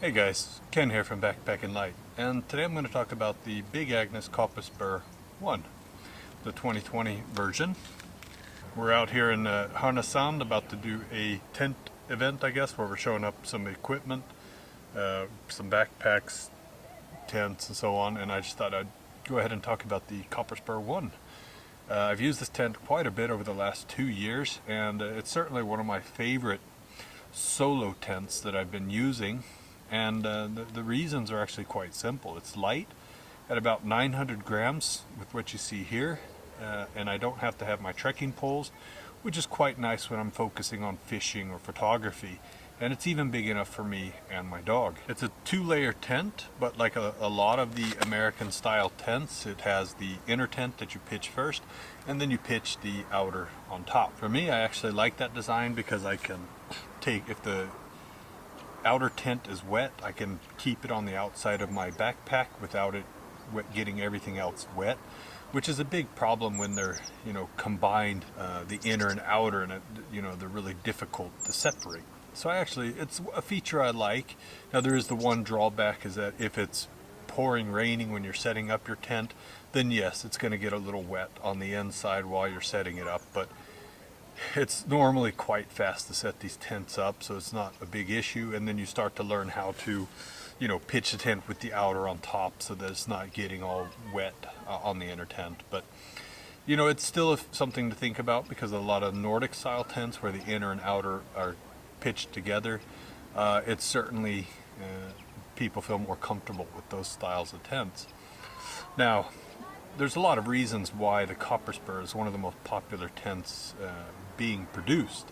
Hey guys, Ken here from Backpacking Light, and today I'm going to talk about the Big Agnes Copper Spur 1, the 2020 version. We're out here in Harnessand about to do a tent event, I guess, where we're showing up some equipment, some backpacks, tents, and so on, and I just thought I'd go ahead and talk about the Copper Spur 1. I've used this tent quite a bit over the last 2 years, and it's certainly one of my favorite solo tents that I've been using. And the reasons are actually quite simple. It's light at about 900 grams with what you see here, and I don't have to have my trekking poles, which is quite nice when I'm focusing on fishing or photography. And it's even big enough for me and my dog. It's a 2-layer tent, but like a lot of the American style tents, it has the inner tent that you pitch first, and then you pitch the outer on top. For me, I actually like that design because I can take, if the outer tent is wet, I can keep it on the outside of my backpack without it getting everything else wet, which is a big problem when they're, combined, the inner and outer, and they're really difficult to separate. So it's a feature I like. Now there is the one drawback, is that if it's pouring raining when you're setting up your tent, then yes, it's going to get a little wet on the inside while you're setting it up, but it's normally quite fast to set these tents up, so it's not a big issue. And then you start to learn how to, pitch the tent with the outer on top so that it's not getting all wet on the inner tent. But, it's still something to think about, because a lot of Nordic style tents where the inner and outer are pitched together, it's certainly, people feel more comfortable with those styles of tents. Now, there's a lot of reasons why the Copper Spur is one of the most popular tents being produced.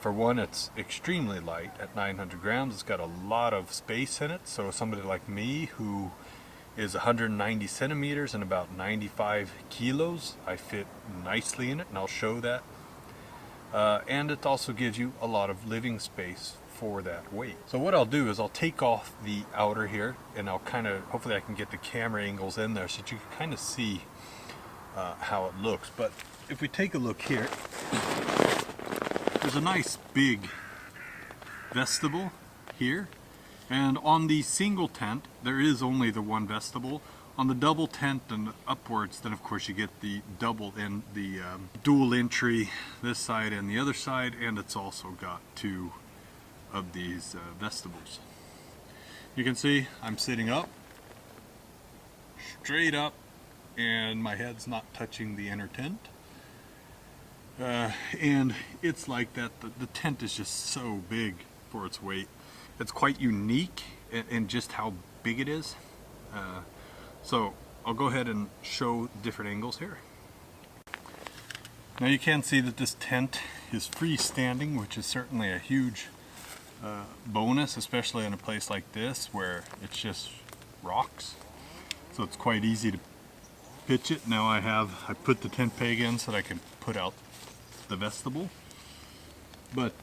For one, it's extremely light at 900 grams. It's got a lot of space in it, so somebody like me who is 190 centimeters and about 95 kilos, I fit nicely in it, and I'll show that. And it also gives you a lot of living space for that weight. So what I'll do is I'll take off the outer here, and I'll hopefully I can get the camera angles in there so that you can kind of see how it looks. But if we take a look here, there's a nice big vestibule here, and on the single tent there is only the one vestibule. On the double tent and upwards, then of course you get the double in the dual entry this side and the other side, and it's also got two of these vestibules. You can see I'm sitting up, straight up, and my head's not touching the inner tent. And it's like that, the tent is just so big for its weight. It's quite unique in just how big it is. So I'll go ahead and show different angles here. Now you can see that this tent is freestanding, which is certainly a huge bonus, especially in a place like this where it's just rocks. So it's quite easy to pitch it. Now I put the tent peg in so that I can put out the vestibule, but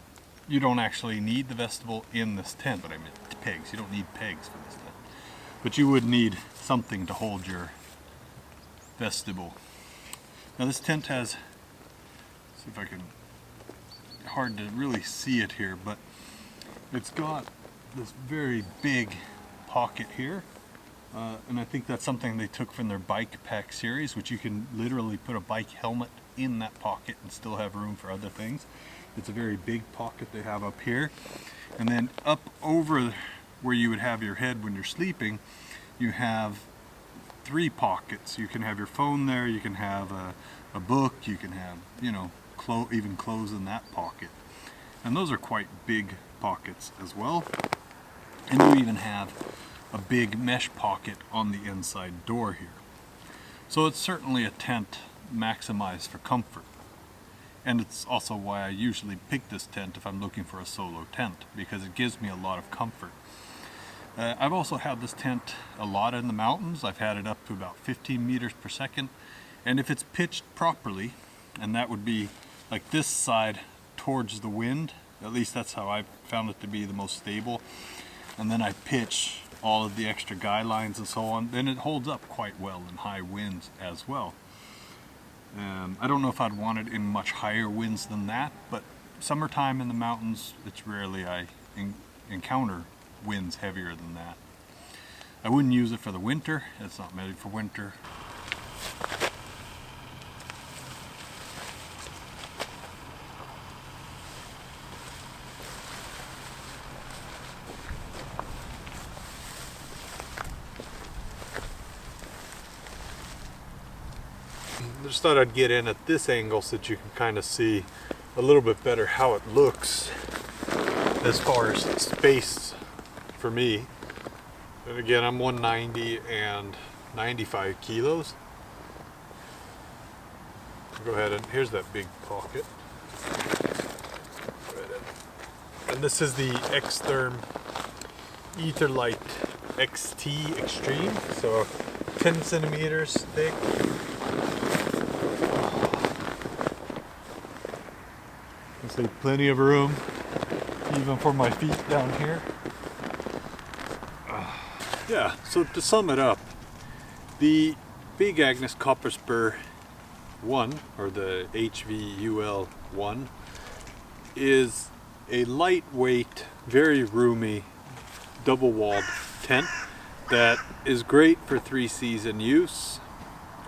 you don't actually need the vestibule in this tent. But I mean pegs, you don't need pegs for this tent. But you would need something to hold your vestibule. Now this tent has, see if I can, hard to really see it here, but it's got this very big pocket here. And I think that's something they took from their bike pack series, which you can literally put a bike helmet in that pocket and still have room for other things. It's a very big pocket they have up here. And then up over where you would have your head when you're sleeping, you have 3 pockets. You can have your phone there, you can have a book, you can have, even clothes in that pocket. And those are quite big pockets as well. And you even have a big mesh pocket on the inside door here. So it's certainly a tent maximized for comfort. And it's also why I usually pick this tent if I'm looking for a solo tent, because it gives me a lot of comfort. I've also had this tent a lot in the mountains. I've had it up to about 15 meters per second. And if it's pitched properly, and that would be like this side towards the wind, at least that's how I found it to be the most stable, and then I pitch all of the extra guy lines and so on, then it holds up quite well in high winds as well. I don't know if I'd want it in much higher winds than that, but summertime in the mountains, it's rarely I encounter winds heavier than that. I wouldn't use it for the winter. It's not made for winter. I just thought I'd get in at this angle so that you can kind of see a little bit better how it looks as far as space for me. And again, I'm 190 and 95 kilos. Go ahead and here's that big pocket. And this is the Xtherm Etherlite XT Extreme, so 10 centimeters thick. There's plenty of room, even for my feet down here. Yeah, so to sum it up, the Big Agnes Copper Spur 1, or the HVUL 1, is a lightweight, very roomy, double-walled tent that is great for 3-season use.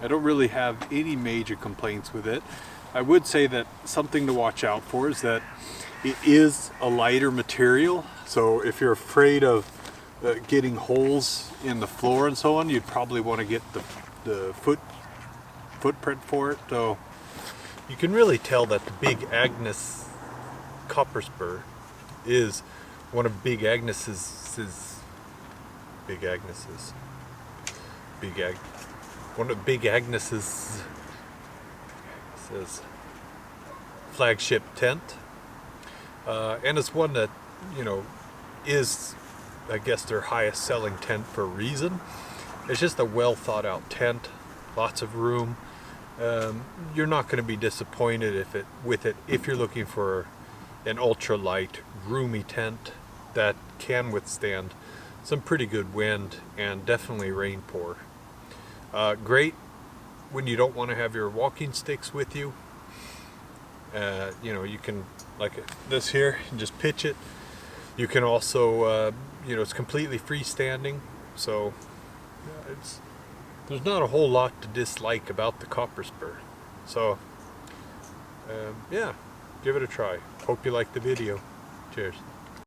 I don't really have any major complaints with it. I would say that something to watch out for is that it is a lighter material, so if you're afraid of getting holes in the floor and so on, you'd probably want to get the footprint for it. So you can really tell that the Big Agnes Copper Spur is one of Big Agnes's flagship tent, and it's one that, you know, is, I guess, their highest selling tent for a reason. It's just a well thought out tent, lots of room. You're not going to be disappointed with it if you're looking for an ultra light, roomy tent that can withstand some pretty good wind and definitely rain pour. Great when you don't want to have your walking sticks with you. You know, you can, like this here, and just pitch it. You can also, you know, it's completely freestanding, so there's not a whole lot to dislike about the Copper Spur. So, yeah, give it a try. Hope you liked the video. Cheers.